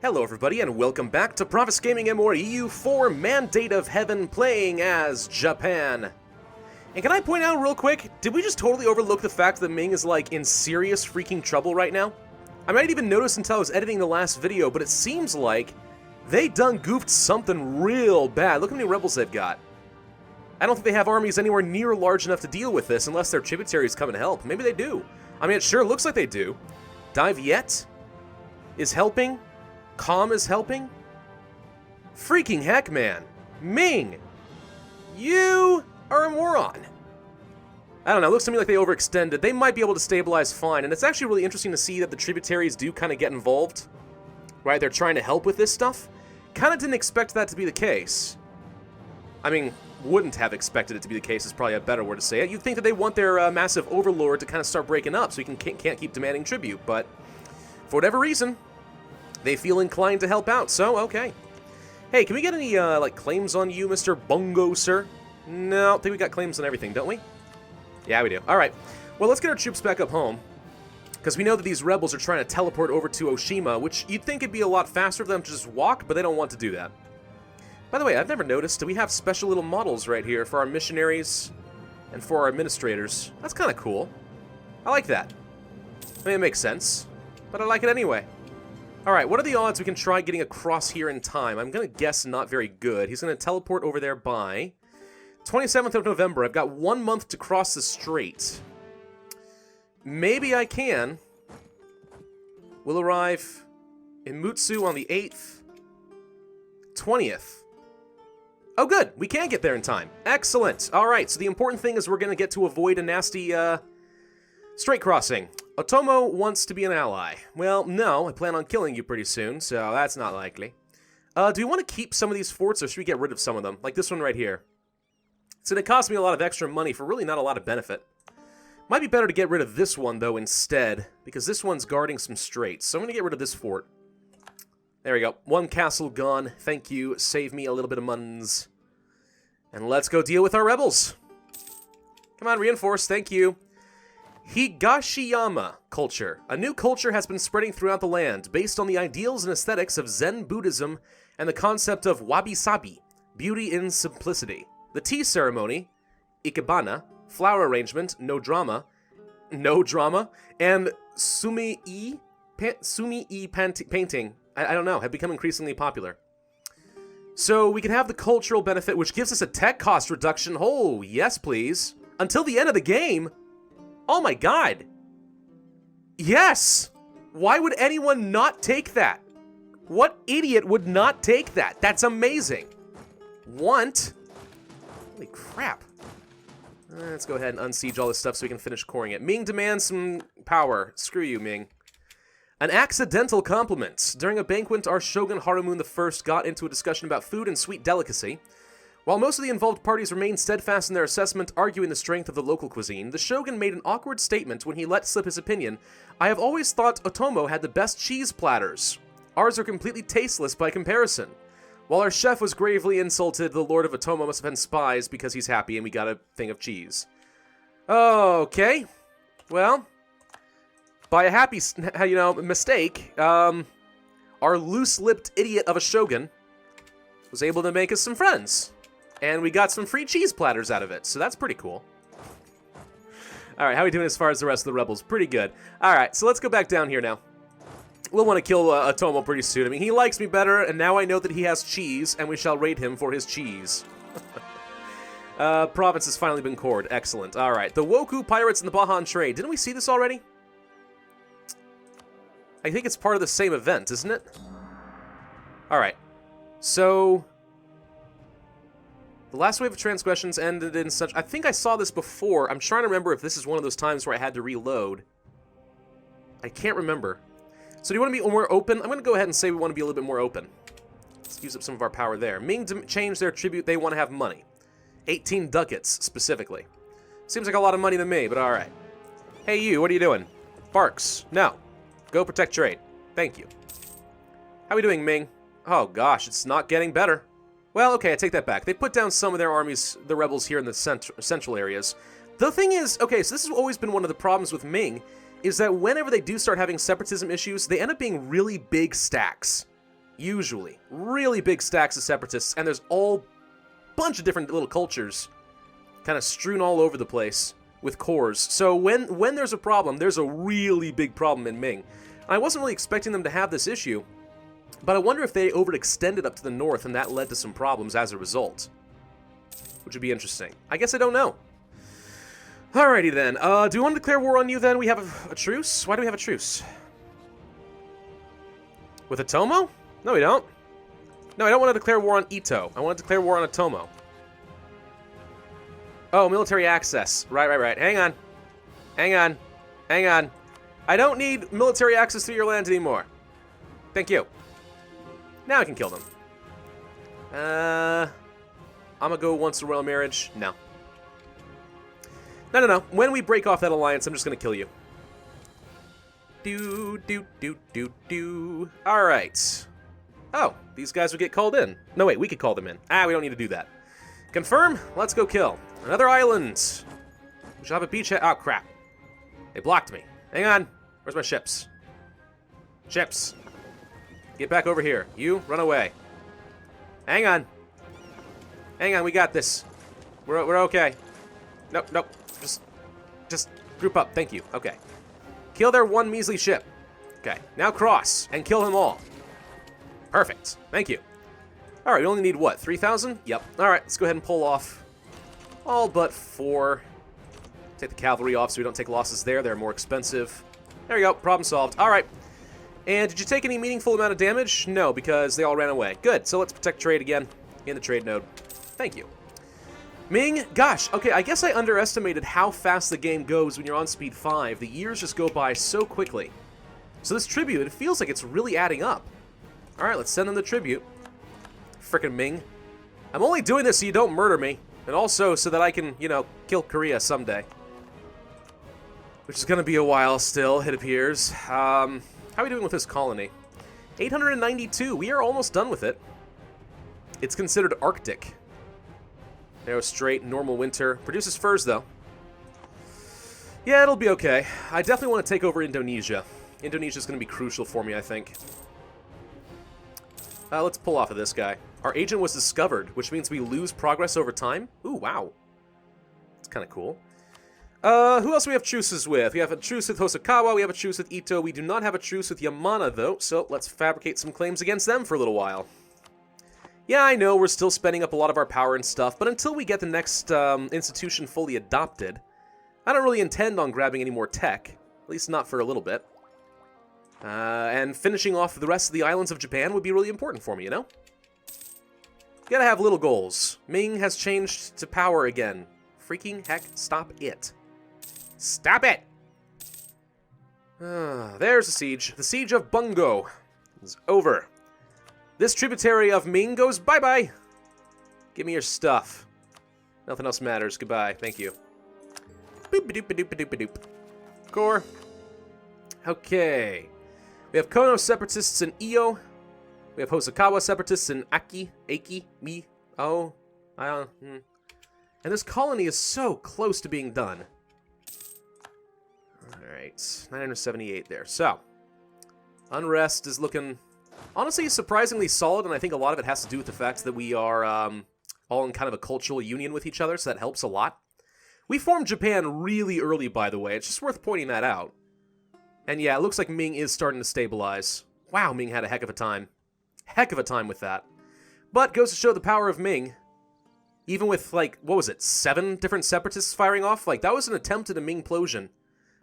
Hello everybody and welcome back to Pravus Gaming MMOR EU4 Mandate of Heaven playing as Japan. And can I point out real quick, did we just totally overlook the fact that Ming is like in serious freaking trouble right now? I might even notice until I was editing the last video, but it seems like they done goofed something real bad. Look how many rebels they've got. I don't think they have armies anywhere near large enough to deal with this unless their tributaries come and help. Maybe they do. I mean, it sure looks like they do. Diviet is helping. Calm is helping? Freaking heck, man. Ming! You are a moron. I don't know, it looks to me like they overextended. They might be able to stabilize fine, and it's actually really interesting to see that the tributaries do kind of get involved. Right, they're trying to help with this stuff. Kind of didn't expect that to be the case. I mean, wouldn't have expected it to be the case is probably a better word to say it. You'd think that they want their massive overlord to kind of start breaking up so he can't keep demanding tribute, but for whatever reason, they feel inclined to help out, so okay. Hey, can we get any, like, claims on you, Mr. Bungo, sir? No, I think we got claims on everything, don't we? Yeah, we do. Alright. Well, let's get our troops back up home. Because we know that these rebels are trying to teleport over to Oshima, which you'd think it'd be a lot faster for them to just walk, but they don't want to do that. By the way, I've never noticed, we have special little models right here for our missionaries and for our administrators. That's kind of cool. I like that. I mean, it makes sense, but I like it anyway. Alright, what are the odds we can try getting across here in time? I'm going to guess not very good. He's going to teleport over there by 27th of November. I've got 1 month to cross the strait. Maybe I can. We'll arrive in Mutsu on the 8th. 20th. Oh, good. We can get there in time. Excellent. Alright, so the important thing is we're going to get to avoid a nasty, strait crossing. Otomo wants to be an ally. Well, no, I plan on killing you pretty soon, so that's not likely. Do we want to keep some of these forts, or should we get rid of some of them? Like this one right here. It's going to cost me a lot of extra money for really not a lot of benefit. Might be better to get rid of this one, though, instead, because this one's guarding some straits. So I'm going to get rid of this fort. There we go. One castle gone. Thank you. Save me a little bit of muns. And let's go deal with our rebels. Come on, reinforce. Thank you. Higashiyama culture. A new culture has been spreading throughout the land, based on the ideals and aesthetics of Zen Buddhism and the concept of wabi-sabi, beauty in simplicity. The tea ceremony, ikebana, flower arrangement, no drama, and sumi-e painting, I don't know, have become increasingly popular. So we can have the cultural benefit, which gives us a tech cost reduction. Oh, yes, please. Until the end of the game. Oh my god! Yes! Why would anyone not take that? What idiot would not take that? That's amazing! Want? Holy crap. Let's go ahead and unsiege all this stuff so we can finish coring it. Ming demands some power. Screw you, Ming. An accidental compliment. During a banquet, our Shogun Harumun I got into a discussion about food and sweet delicacy. While most of the involved parties remained steadfast in their assessment, arguing the strength of the local cuisine, the Shogun made an awkward statement when he let slip his opinion. I have always thought Otomo had the best cheese platters. Ours are completely tasteless by comparison. While our chef was gravely insulted, the Lord of Otomo must have been spies because he's happy and we got a thing of cheese. Okay. Well, by a happy, mistake, our loose-lipped idiot of a Shogun was able to make us some friends. And we got some free cheese platters out of it, so that's pretty cool. Alright, how are we doing as far as the rest of the rebels? Pretty good. Alright, so let's go back down here now. We'll want to kill Otomo pretty soon. I mean, he likes me better, and now I know that he has cheese, and we shall raid him for his cheese. Province has finally been cored. Excellent. Alright, the Woku Pirates and the Bahan trade. Didn't we see this already? I think it's part of the same event, isn't it? Alright. So the last wave of transgressions ended in such... I think I saw this before. I'm trying to remember if this is one of those times where I had to reload. I can't remember. So do you want to be more open? I'm going to go ahead and say we want to be a little bit more open. Let's use up some of our power there. Ming changed their tribute. They want to have money. 18 ducats, specifically. Seems like a lot of money to me, but alright. Hey you, what are you doing? Barks. No. Go protect trade. Thank you. How are we doing, Ming? Oh gosh, it's not getting better. Well, okay, I take that back. They put down some of their armies, the rebels here in the central areas. The thing is, okay, so this has always been one of the problems with Ming, is that whenever they do start having separatism issues, they end up being really big stacks. Usually. Really big stacks of separatists, and there's all bunch of different little cultures kind of strewn all over the place with cores. So when there's a problem, there's a really big problem in Ming. I wasn't really expecting them to have this issue, but I wonder if they overextended up to the north and that led to some problems as a result. Which would be interesting. I guess I don't know. Alrighty then. Do we want to declare war on you then? We have a truce? Why do we have a truce? With Atomo? No, we don't. No, I don't want to declare war on Ito. I want to declare war on Atomo. Oh, military access. Right. Hang on. Hang on. I don't need military access to your land anymore. Thank you. Now I can kill them. I'm gonna go once a royal marriage. No. No. When we break off that alliance, I'm just gonna kill you. Alright. Oh, these guys would get called in. No, wait, we could call them in. We don't need to do that. Confirm. Let's go kill. Another island. We shall have a beachhead. Oh, crap. They blocked me. Hang on. Where's my ships? Ships. Get back over here. You, run away. Hang on. We got this. We're okay. Nope. Just group up. Thank you. Okay. Kill their one measly ship. Okay. Now cross and kill them all. Perfect. Thank you. All right. We only need what? 3,000? Yep. All right. Let's go ahead and pull off all but 4. Take the cavalry off so we don't take losses there. They're more expensive. There we go. Problem solved. All right. And did you take any meaningful amount of damage? No, because they all ran away. Good. So let's protect trade again in the trade node. Thank you. Ming, gosh, okay, I guess I underestimated how fast the game goes when you're on speed 5. The years just go by so quickly. So this tribute, it feels like it's really adding up. All right, let's send them the tribute. Frickin' Ming. I'm only doing this so you don't murder me. And also so that I can, you know, kill Korea someday. Which is going to be a while still, it appears. How are we doing with this colony? 892. We are almost done with it. It's considered Arctic. Narrow strait, normal winter. Produces furs, though. Yeah, it'll be okay. I definitely want to take over Indonesia. Indonesia's going to be crucial for me, I think. Let's pull off of this guy. Our agent was discovered, which means we lose progress over time. Ooh, wow. That's kind of cool. Who else do we have truces with? We have a truce with Hosokawa, we have a truce with Ito. We do not have a truce with Yamana, though, so let's fabricate some claims against them for a little while. Yeah, I know, we're still spending up a lot of our power and stuff, but until we get the next institution fully adopted, I don't really intend on grabbing any more tech. At least not for a little bit. And finishing off the rest of the islands of Japan would be really important for me, you know? Gotta have little goals. Ming has changed to power again. Freaking heck, stop it. Stop it! There's the siege. The siege of Bungo is over. This tributary of Ming goes bye-bye. Give me your stuff. Nothing else matters. Goodbye. Thank you. Boop-a-doop-a-doop-a-doop-a-doop. Core. Okay. We have Kono separatists in Iyo. We have Hosokawa separatists in Aki, Mi, Oh. And this colony is so close to being done. Alright. 978 there. So. Unrest is looking... honestly, surprisingly solid, and I think a lot of it has to do with the fact that we are all in kind of a cultural union with each other, so that helps a lot. We formed Japan really early, by the way. It's just worth pointing that out. And yeah, it looks like Ming is starting to stabilize. Wow, Ming had a heck of a time. Heck of a time with that. But goes to show the power of Ming. Even with, like, what was it, 7 different separatists firing off? Like, that was an attempt at a Ming-plosion.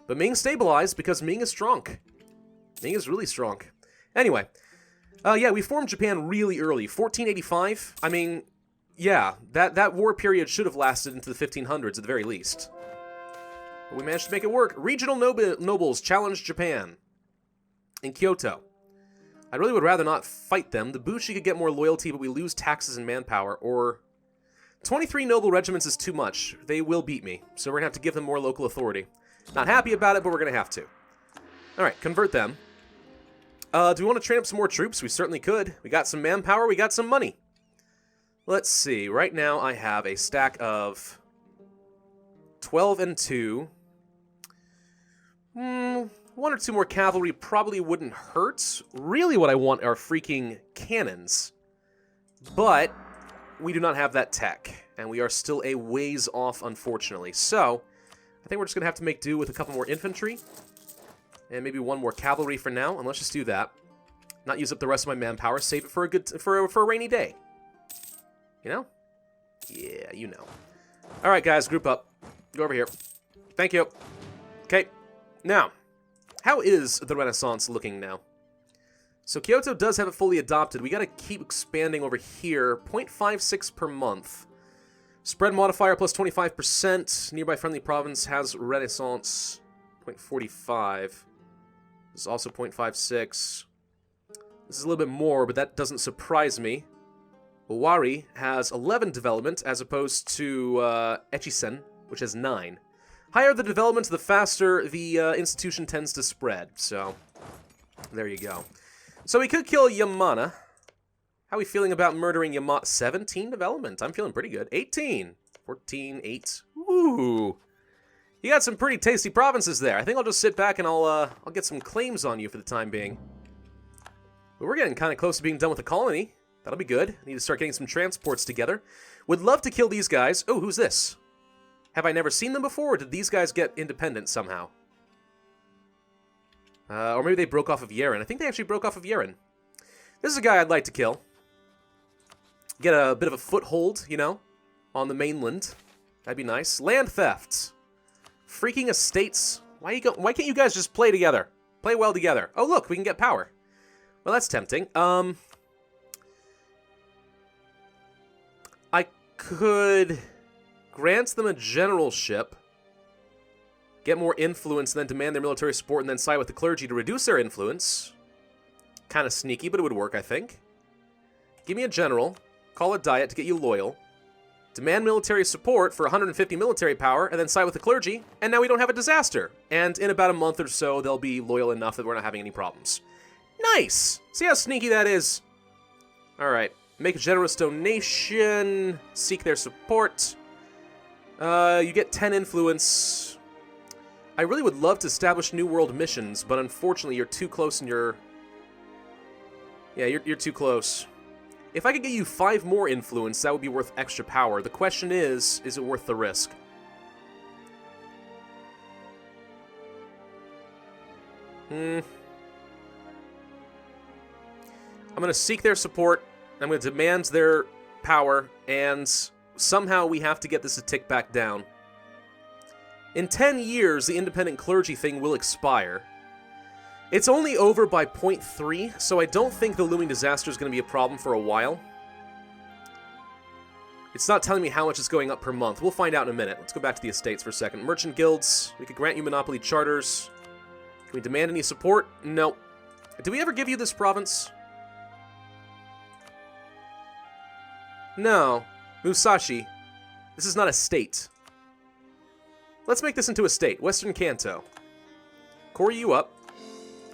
But Ming stabilized because Ming is strong. Ming is really strong. Anyway... yeah, we formed Japan really early, 1485. I mean, yeah, that war period should have lasted into the 1500s at the very least. But we managed to make it work. Regional nobles challenged Japan in Kyoto. I really would rather not fight them. The Bushi could get more loyalty, but we lose taxes and manpower, or... 23 noble regiments is too much. They will beat me, so we're going to have to give them more local authority. Not happy about it, but we're going to have to. Alright, convert them. Do we want to train up some more troops? We certainly could. We got some manpower, we got some money. Let's see. Right now I have a stack of 12 and 2. 1 or 2 more cavalry probably wouldn't hurt. Really what I want are freaking cannons. But we do not have that tech, and we are still a ways off, unfortunately. So, I think we're just going to have to make do with a couple more infantry, and maybe 1 more cavalry for now, and let's just do that. Not use up the rest of my manpower, save it for a rainy day. You know? Yeah, you know. Alright, guys, group up. Go over here. Thank you. Okay, now, how is the Renaissance looking now? So Kyoto does have it fully adopted. We gotta keep expanding over here. 0.56 per month. Spread modifier plus 25%. Nearby friendly province has Renaissance. 0.45. This is also 0.56. This is a little bit more, but that doesn't surprise me. Owari has 11 development, as opposed to Echizen, which has 9. Higher the development, the faster the institution tends to spread. So, there you go. So we could kill Yamana. How are we feeling about murdering Yamana? 17 development. I'm feeling pretty good. 18. 14, 8. Ooh. You got some pretty tasty provinces there. I think I'll just sit back and I'll get some claims on you for the time being. But we're getting kind of close to being done with the colony. That'll be good. Need to start getting some transports together. Would love to kill these guys. Oh, who's this? Have I never seen them before, or did these guys get independent somehow? Or maybe they broke off of Yeren. I think they actually broke off of Yeren. This is a guy I'd like to kill. Get a bit of a foothold, you know, on the mainland. That'd be nice. Land theft. Freaking estates. Why can't you guys just play together? Play well together. Oh, look, we can get power. Well, that's tempting. I could grant them a generalship, get more influence, and then demand their military support, and then side with the clergy to reduce their influence. Kind of sneaky, but it would work, I think. Give me a general, call a diet to get you loyal, demand military support for 150 military power, and then side with the clergy, and now we don't have a disaster. And in about a month or so, they'll be loyal enough that we're not having any problems. Nice! See how sneaky that is? Alright. Make a generous donation, seek their support. You get 10 influence. I really would love to establish New World missions, but unfortunately you're too close in your... Yeah, you're too close. If I could get you 5 more influence, that would be worth extra power. The question is it worth the risk? I'm going to seek their support, I'm going to demand their power, and somehow we have to get this to tick back down. In 10 years, the independent clergy thing will expire. It's only over by 0.3, so I don't think the looming disaster is going to be a problem for a while. It's not telling me how much it's going up per month. We'll find out in a minute. Let's go back to the estates for a second. Merchant guilds. We could grant you monopoly charters. Can we demand any support? No. Did we ever give you this province? No. Musashi. This is not a state. Let's make this into a state. Western Kanto. Core you up.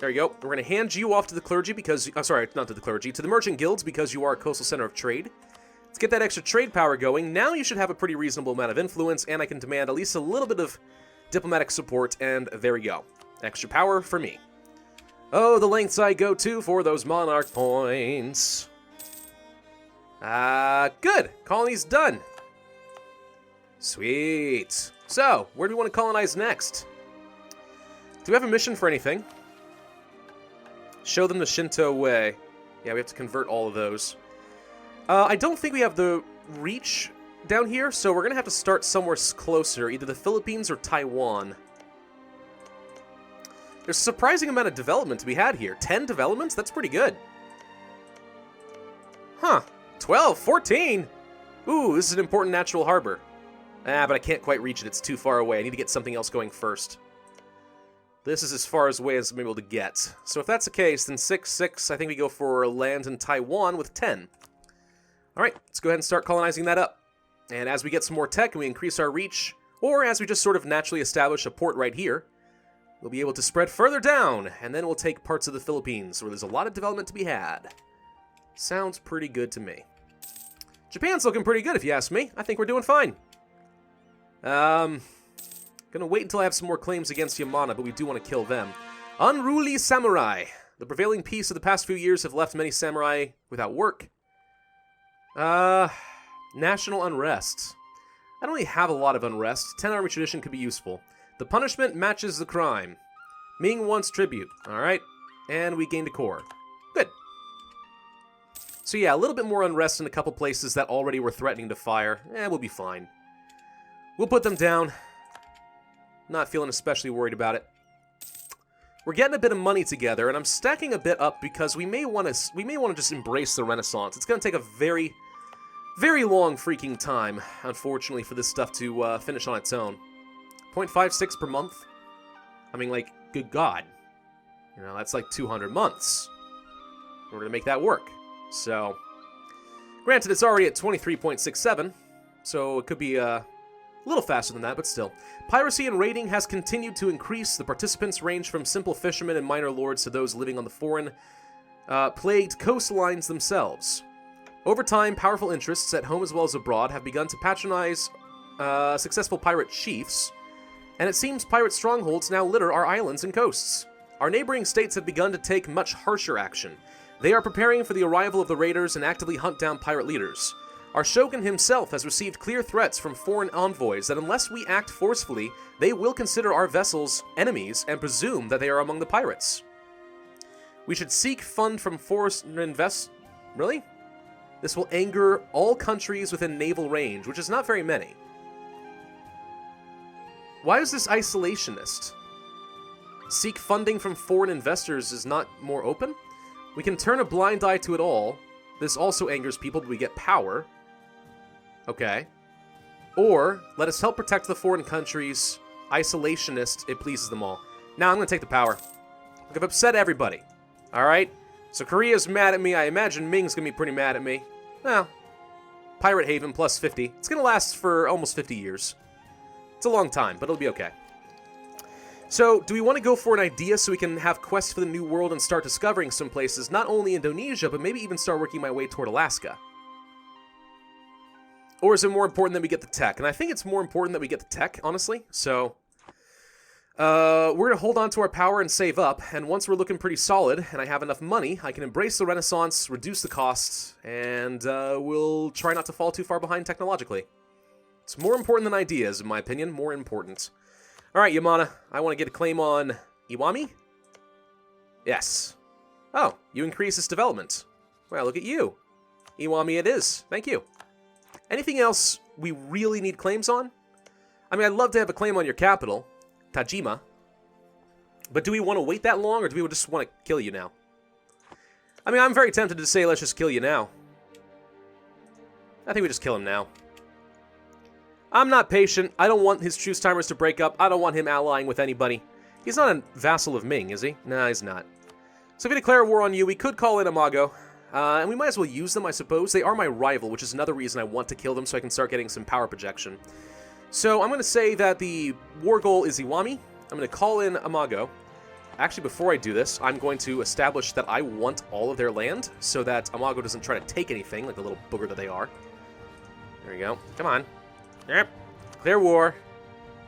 There you go. We're going to hand you off to the clergy because... sorry, not to the clergy. To the merchant guilds because you are a coastal center of trade. Let's get that extra trade power going. Now you should have a pretty reasonable amount of influence, and I can demand at least a little bit of diplomatic support, and there we go. Extra power for me. Oh, the lengths I go to for those monarch points. Good. Colony's done. Sweet. So, where do we want to colonize next? Do we have a mission for anything? Show them the Shinto way. Yeah, we have to convert all of those. I don't think we have the reach down here, so we're going to have to start somewhere closer, either the Philippines or Taiwan. There's a surprising amount of development to be had here. 10 developments? That's pretty good. Huh. 12, 14? Ooh, this is an important natural harbor. But I can't quite reach it. It's too far away. I need to get something else going first. This is as far away as I'm able to get. So if that's the case, then 6, 6, I think we go for land in Taiwan with 10. Alright, let's go ahead and start colonizing that up. And as we get some more tech and we increase our reach, or as we just sort of naturally establish a port right here, we'll be able to spread further down, and then we'll take parts of the Philippines, where there's a lot of development to be had. Sounds pretty good to me. Japan's looking pretty good, if you ask me. I think we're doing fine. Gonna wait until I have some more claims against Yamana, but we do want to kill them. Unruly samurai. The prevailing peace of the past few years have left many samurai without work. National unrest. I don't really have a lot of unrest. 10 army tradition could be useful. The punishment matches the crime. Ming wants tribute. Alright. And we gained a core. Good. So yeah, a little bit more unrest in a couple places that already were threatening to fire. We'll be fine. We'll put them down. Not feeling especially worried about it. We're getting a bit of money together, and I'm stacking a bit up because we may want to just embrace the Renaissance. It's going to take a very, very long freaking time, unfortunately, for this stuff to finish on its own. 0.56 per month? I mean, like, good God. You know, that's like 200 months in order to make that work. So, granted, it's already at 23.67, so it could be a little faster than that, but still. Piracy and raiding has continued to increase. The participants range from simple fishermen and minor lords to those living on the foreign, plagued coastlines themselves. Over time, powerful interests at home as well as abroad have begun to patronize successful pirate chiefs, and it seems pirate strongholds now litter our islands and coasts. Our neighboring states have begun to take much harsher action. They are preparing for the arrival of the raiders and actively hunt down pirate leaders. Our shogun himself has received clear threats from foreign envoys that unless we act forcefully, they will consider our vessels enemies and presume that they are among the pirates. We should seek fund from foreign invest... Really? This will anger all countries within naval range, which is not very many. Why is this isolationist? Seek funding from foreign investors is not more open? We can turn a blind eye to it all. This also angers people, but we get power. Okay. Or, let us help protect the foreign countries. Isolationist, it pleases them all. Now I'm going to take the power. Look, I've upset everybody. Alright? So Korea's mad at me. I imagine Ming's going to be pretty mad at me. Well, Pirate Haven plus 50. It's going to last for almost 50 years. It's a long time, but it'll be okay. So, do we want to go for an idea so we can have quests for the New World and start discovering some places, not only Indonesia, but maybe even start working my way toward Alaska? Or is it more important that we get the tech? And I think it's more important that we get the tech, honestly. So, we're going to hold on to our power and save up, and once we're looking pretty solid, and I have enough money, I can embrace the Renaissance, reduce the costs, and we'll try not to fall too far behind technologically. It's more important than ideas, in my opinion. More important. Alright, Yamana, I want to get a claim on Iwami? Yes. Oh, you increase its development. Well, look at you. Iwami it is. Thank you. Anything else we really need claims on? I mean, I'd love to have a claim on your capital, Tajima. But do we want to wait that long, or do we just want to kill you now? I mean, I'm very tempted to say let's just kill you now. I think we just kill him now. I'm not patient. I don't want his truce timers to break up. I don't want him allying with anybody. He's not a vassal of Ming, is he? Nah, he's not. So if we declare war on you, we could call in Imago. And we might as well use them, I suppose. They are my rival, which is another reason I want to kill them so I can start getting some power projection. So I'm going to say that the war goal is Iwami. I'm going to call in Imago. Actually, before I do this, I'm going to establish that I want all of their land so that Imago doesn't try to take anything, like the little booger that they are. There we go. Come on. Yep. Clear war.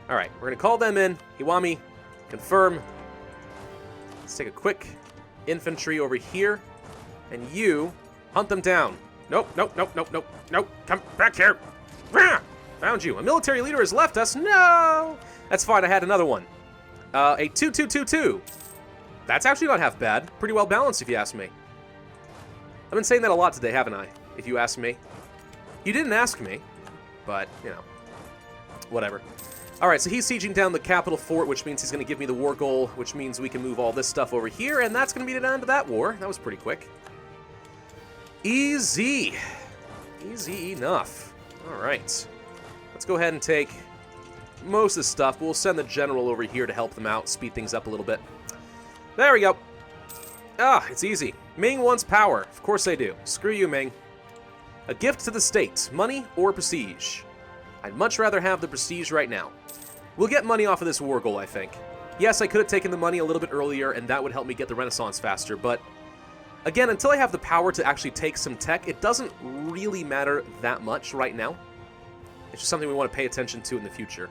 Alright, we're going to call them in. Iwami, confirm. Let's take a quick infantry over here. And you, hunt them down. Nope, nope, nope, nope, nope, nope. Come back here. Rah! Found you. A military leader has left us. No! That's fine, I had another one. A 2-2-2-2. That's actually not half bad. Pretty well balanced, if you ask me. I've been saying that a lot today, haven't I? If you ask me. You didn't ask me, but, you know. Whatever. Alright, so he's sieging down the capital fort, which means he's going to give me the war goal, which means we can move all this stuff over here, and that's going to be the end of that war. That was pretty quick. Easy. Easy enough. Alright. Let's go ahead and take most of this stuff. We'll send the general over here to help them out, speed things up a little bit. There we go. Ah, it's easy. Ming wants power. Of course they do. Screw you, Ming. A gift to the state. Money or prestige. I'd much rather have the prestige right now. We'll get money off of this war goal, I think. Yes, I could have taken the money a little bit earlier, and that would help me get the Renaissance faster, but again, until I have the power to actually take some tech, it doesn't really matter that much right now. It's just something we want to pay attention to in the future.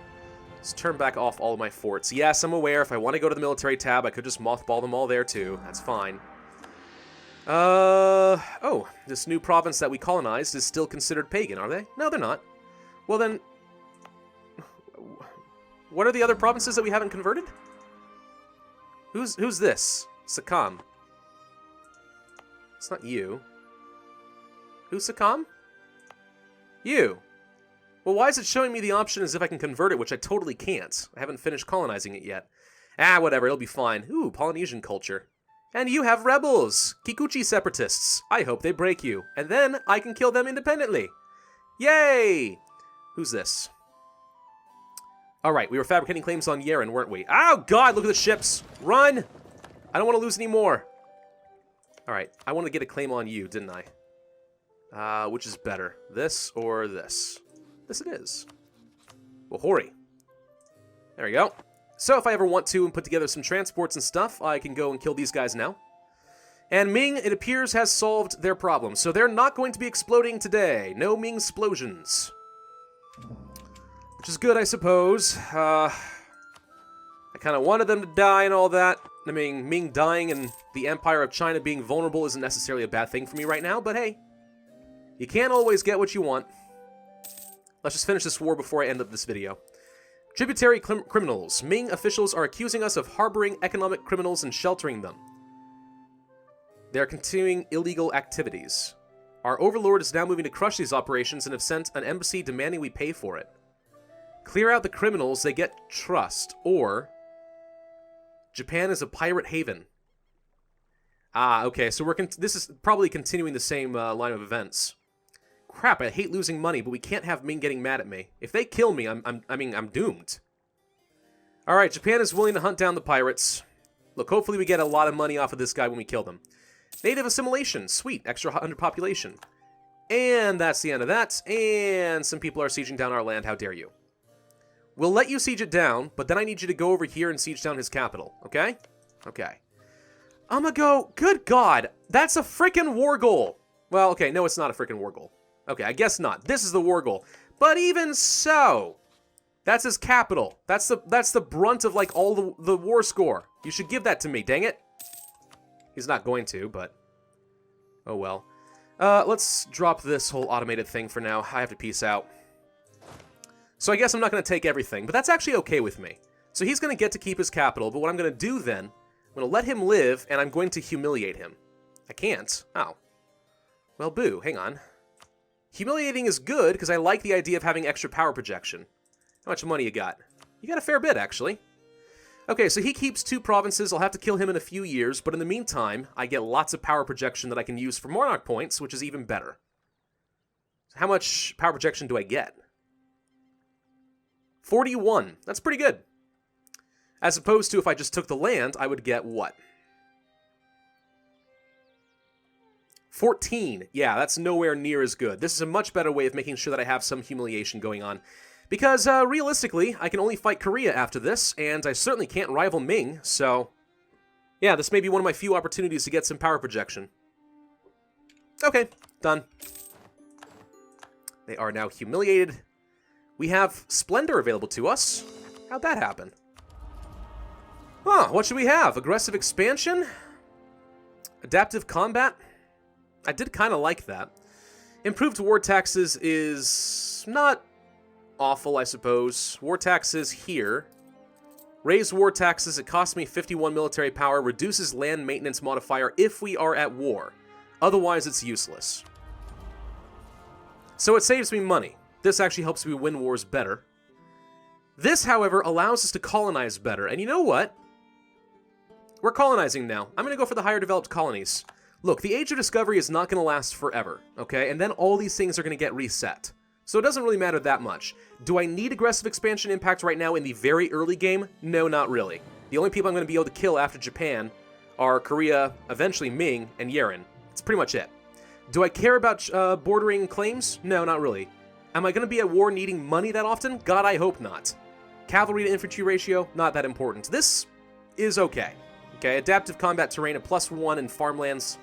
Let's turn back off all of my forts. Yes, I'm aware. If I want to go to the military tab, I could just mothball them all there, too. That's fine. Oh, this new province that we colonized is still considered pagan, are they? No, they're not. Well, then, what are the other provinces that we haven't converted? Who's this? Sakam. It's not you. Who's Sakam? You. Well, why is it showing me the option as if I can convert it, which I totally can't? I haven't finished colonizing it yet. Ah, whatever, it'll be fine. Ooh, Polynesian culture. And you have rebels! Kikuchi separatists. I hope they break you. And then I can kill them independently. Yay! Who's this? Alright, we were fabricating claims on Yeren, weren't we? Oh god, look at the ships! Run! I don't want to lose any more. Alright, I want to get a claim on you, didn't I? Which is better? This or this? This it is. Wahori. There we go. So if I ever want to and put together some transports and stuff, I can go and kill these guys now. And Ming, it appears, has solved their problem, so they're not going to be exploding today. No Ming explosions. Which is good, I suppose. I kind of wanted them to die and all that. I mean, Ming dying and the Empire of China being vulnerable isn't necessarily a bad thing for me right now, but hey, you can't always get what you want. Let's just finish this war before I end up this video. Tributary criminals. Ming officials are accusing us of harboring economic criminals and sheltering them. They are continuing illegal activities. Our overlord is now moving to crush these operations and have sent an embassy demanding we pay for it. Clear out the criminals, they get trust, or Japan is a pirate haven. Ah, okay, so this is probably continuing the same line of events. Crap, I hate losing money, but we can't have Ming getting mad at me. If they kill me, I'm doomed. Alright, Japan is willing to hunt down the pirates. Look, hopefully we get a lot of money off of this guy when we kill them. Native assimilation, sweet, extra 100 population. And that's the end of that, and some people are sieging down our land, how dare you. We'll let you siege it down, but then I need you to go over here and siege down his capital, okay? Okay. I'm gonna go, good god, that's a frickin' war goal. Well, okay, no, it's not a frickin' war goal. Okay, I guess not. This is the war goal. But even so, that's his capital. That's the brunt of, like, all the war score. You should give that to me, dang it. He's not going to, but oh well. Let's drop this whole automated thing for now. I have to peace out. So I guess I'm not going to take everything, but that's actually okay with me. So he's going to get to keep his capital, but what I'm going to do then, I'm going to let him live, and I'm going to humiliate him. I can't. Oh. Well, boo. Hang on. Humiliating is good, because I like the idea of having extra power projection. How much money you got? You got a fair bit, actually. Okay, so he keeps 2 provinces. I'll have to kill him in a few years, but in the meantime, I get lots of power projection that I can use for Monarch points, which is even better. How much power projection do I get? 41. That's pretty good. As opposed to if I just took the land, I would get what? 14. Yeah, that's nowhere near as good. This is a much better way of making sure that I have some humiliation going on. Because, realistically, I can only fight Korea after this, and I certainly can't rival Ming, so yeah, this may be one of my few opportunities to get some power projection. Okay, done. They are now humiliated. We have Splendor available to us. How'd that happen? Huh, what should we have? Aggressive expansion? Adaptive combat? I did kind of like that. Improved war taxes is not awful, I suppose. War taxes here. Raise war taxes, it costs me 51 military power, reduces land maintenance modifier if we are at war. Otherwise, it's useless. So it saves me money. This actually helps me win wars better. This, however, allows us to colonize better. And you know what? We're colonizing now. I'm going to go for the higher developed colonies. Look, the Age of Discovery is not going to last forever, okay? And then all these things are going to get reset. So it doesn't really matter that much. Do I need aggressive expansion impact right now in the very early game? No, not really. The only people I'm going to be able to kill after Japan are Korea, eventually Ming, and Yeren. That's pretty much it. Do I care about bordering claims? No, not really. Am I going to be at war needing money that often? God, I hope not. Cavalry to infantry ratio? Not that important. This is okay. Okay, adaptive combat terrain at +1 in farmlands.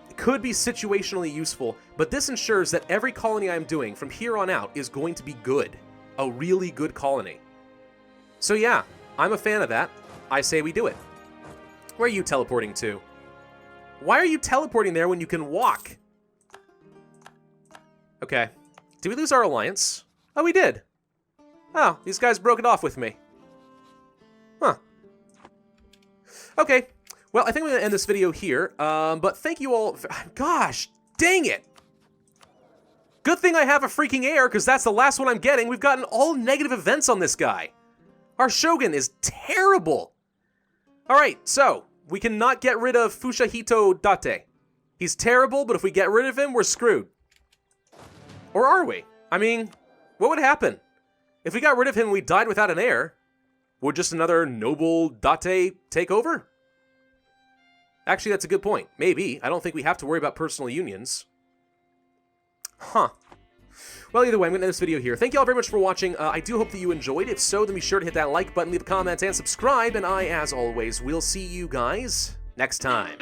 It could be situationally useful, but this ensures that every colony I'm doing from here on out is going to be good. A really good colony. So yeah, I'm a fan of that. I say we do it. Where are you teleporting to? Why are you teleporting there when you can walk? Okay. Did we lose our alliance? Oh, we did. Oh, these guys broke it off with me. Huh. Okay. Well, I think I'm going to end this video here, but thank you all. Gosh, dang it. Good thing I have a freaking heir, because that's the last one I'm getting. We've gotten all negative events on this guy. Our shogun is terrible. All right, so we cannot get rid of Fushahito Date. He's terrible, but if we get rid of him, we're screwed. Or are we? I mean, what would happen? If we got rid of him and we died without an heir, would just another noble Date take over? Actually, that's a good point. Maybe. I don't think we have to worry about personal unions. Huh. Well, either way, I'm going to end this video here. Thank you all very much for watching. I do hope that you enjoyed. If so, then be sure to hit that like button, leave a comment, and subscribe. And I, as always, will see you guys next time.